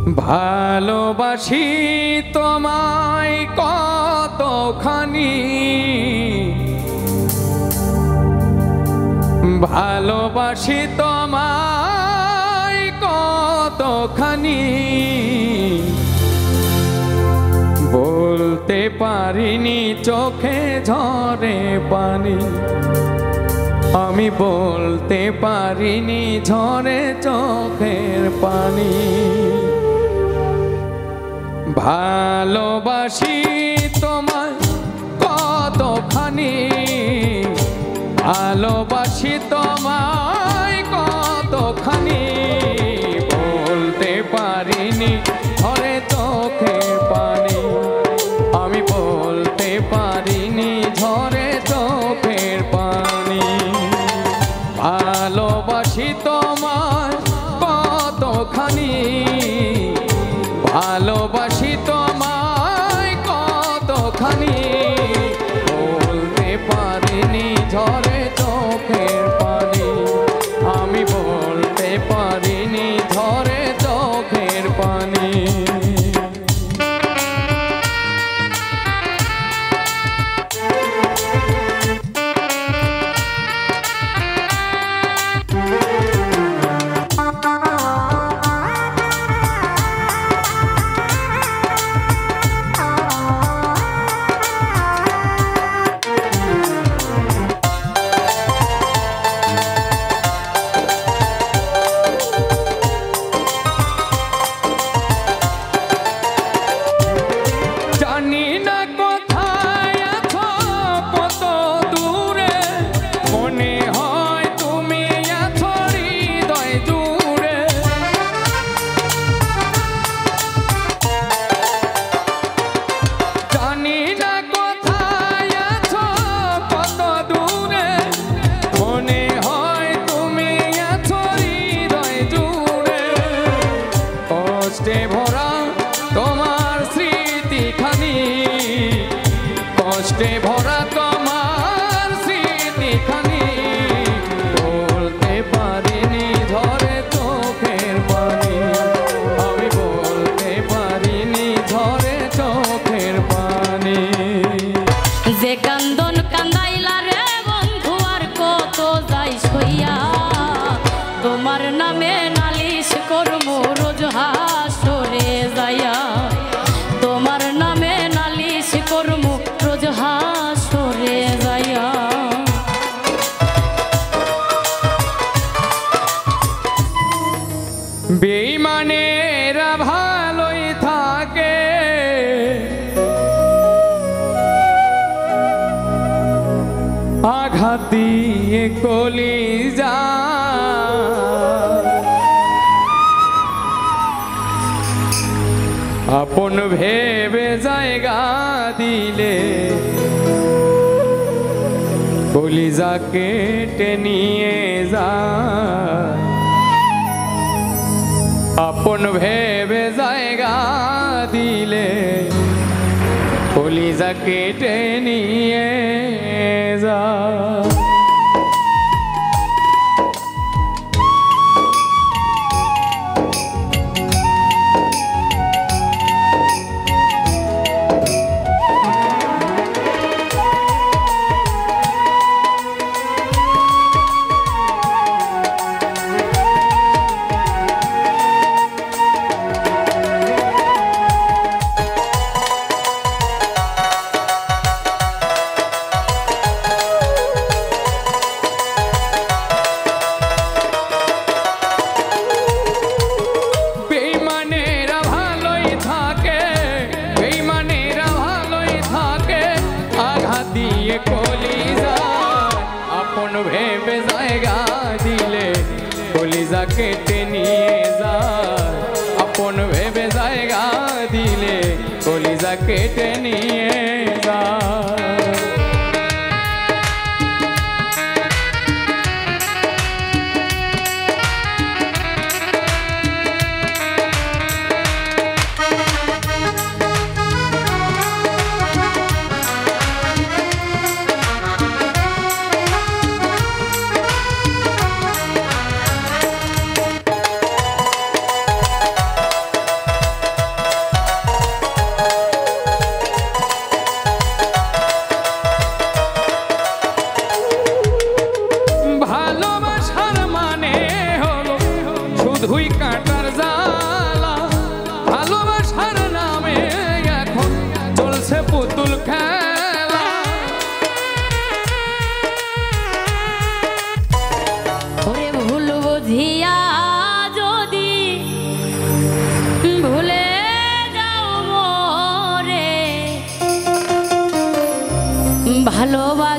ভালোবাসি তোমায় কতখানি, ভালোবাসি তোমায় কতখানি, বলতে পারিনি চোখে ঝরে পানি, আমি বলতে পারিনি ঝরে চোখের পানি। ভালোবাসি তোমায় কতখানি, ভালোবাসি তোমায় কতখানি, বলতে পারিনি ঝরে চোখের পানি, আমি বলতে পারিনি ঝরে চোখের পানি। ভালোবাসি তোমায় কতখানি, ভালোবাসি তোমায় কতখানি, বলতে পারিনি ঝরে চোখের পানি, আমি বলতে পারিনি ঝরে চোখের পানি। কষ্টে ভরা তোমার স্মৃতিখানি, কষ্টে ভরা তোমার স্মৃতিখানি, বলতে পারিনি ঝরে চোখের পানি, আমি বলতে পারিনি ঝরে চোখের পানি। যে কান্দন কান্দাইলা রে বন্ধু আর কত যাই সইয়া, তোমার নামে নালিশ করমু রোজ হাসরে যাইয়া, তোমার নামে নালিশ করমু রোজ হাসরে যাইয়া। বেঈমানেরা ভালোই থাকে, আঘাত দিয়ে কলিজা, আপন ভেবে জায়গা দিলে কলিজা কেটে নিয়ে যায়, আপন ভেবে জায়গা দিলে কলিজা কেটে নিয়ে যায়। আপন ভেবে জায়গা দিলে কলিজা কেটে নিয়ে যায়, আপন ভেবে জায়গা দিলে কলিজা কেটে নিয়ে যায়।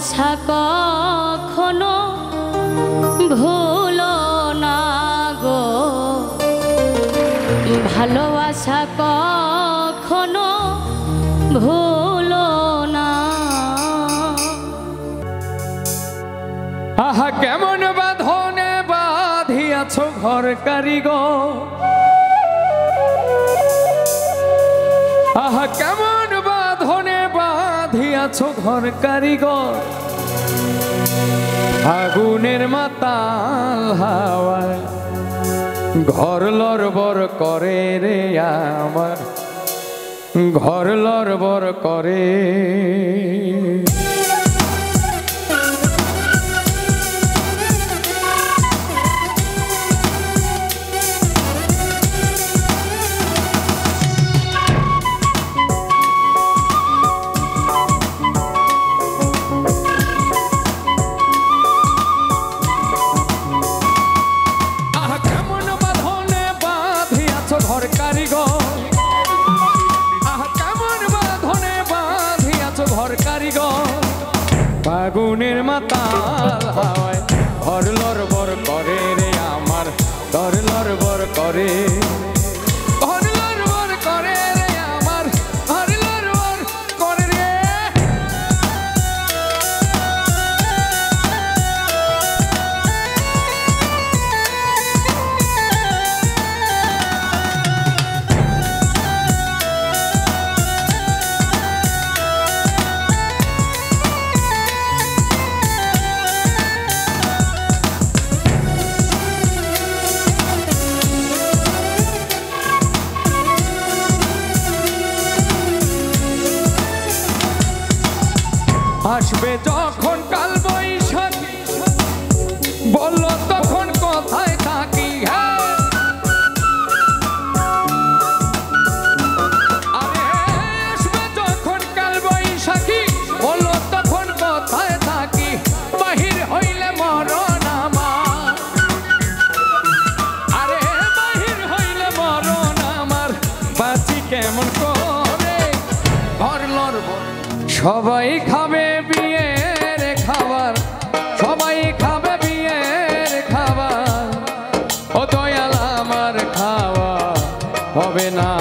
ভালোবাসা কখনো ভুলো না গো, ভালোবাসা কখনো ভুলো না। আহা কেমন বাঁধনে বাঁধিয়াছ ঘর কারিগর, আহা কেমন বাঁধনে বাঁধিয়াছ ঘর কারিগর, আগুনের মাতাল হাওয়ায় ঘর লড়বড় করে রে আমার, ঘর লড়বড় করে। ঘর কারিগর, আহা কেমন বাঁধনে বাঁধিয়াছ ঘর কারিগর, আগুনের মাতাল হাওয়ায় ঘর লড়বড় করে রে আমার, ঘর লড়বড় করে, ঘর লড়বড় করে রে আমার, ঘর লড়বড় করে রে। আসবে যখন কাল বৈশাখী, বললো তখন কোথায় থাকি, আরে আসবে যখন কাল বৈশাখী, বললো তখন কোথায় থাকি, বাহির হইলে মরণ আমার, আরে বাহির হইলে মরণ আমার, বাঁচি কেমন করে ঘর লড়বড়। সবাই খাবে বিয়ের খাবার, সবাই খাবে বিয়ের খাবার, ও দয়াল আমার খাওয়া হবে না,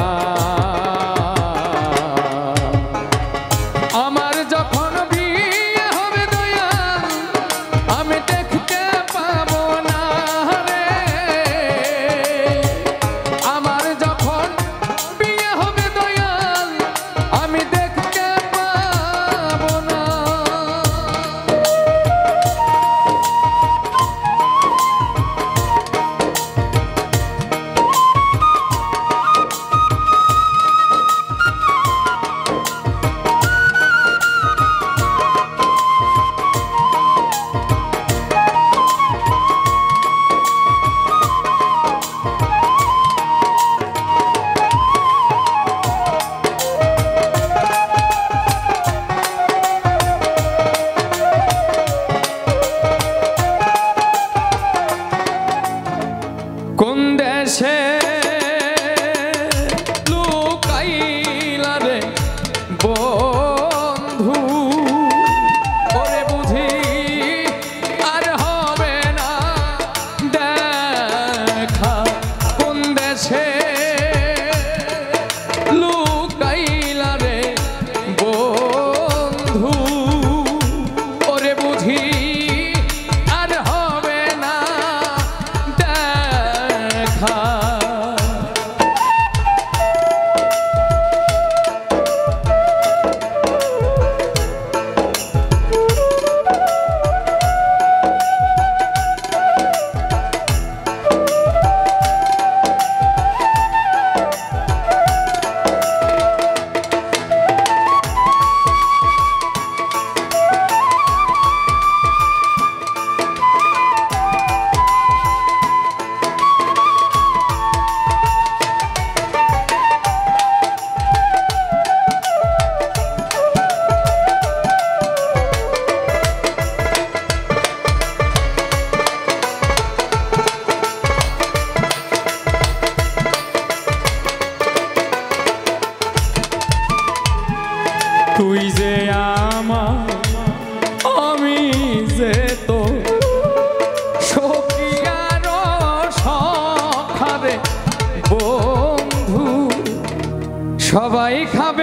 আমার যখন বিয়ে হবে দয়াল আমি দেখতে পাবো না রে, আমার যখন বিয়ে হবে দয়াল আমি দেখতে পাবো না। কোন দেশে লুকাইলা রে বন্ধু, ওরে বুঝি আর হবে না দেখা, কোন দেশে লুকাইলা রে বন্ধু, ওরে বুঝি আর হবে না দেখা। তুই যে আমার সবাই খাবে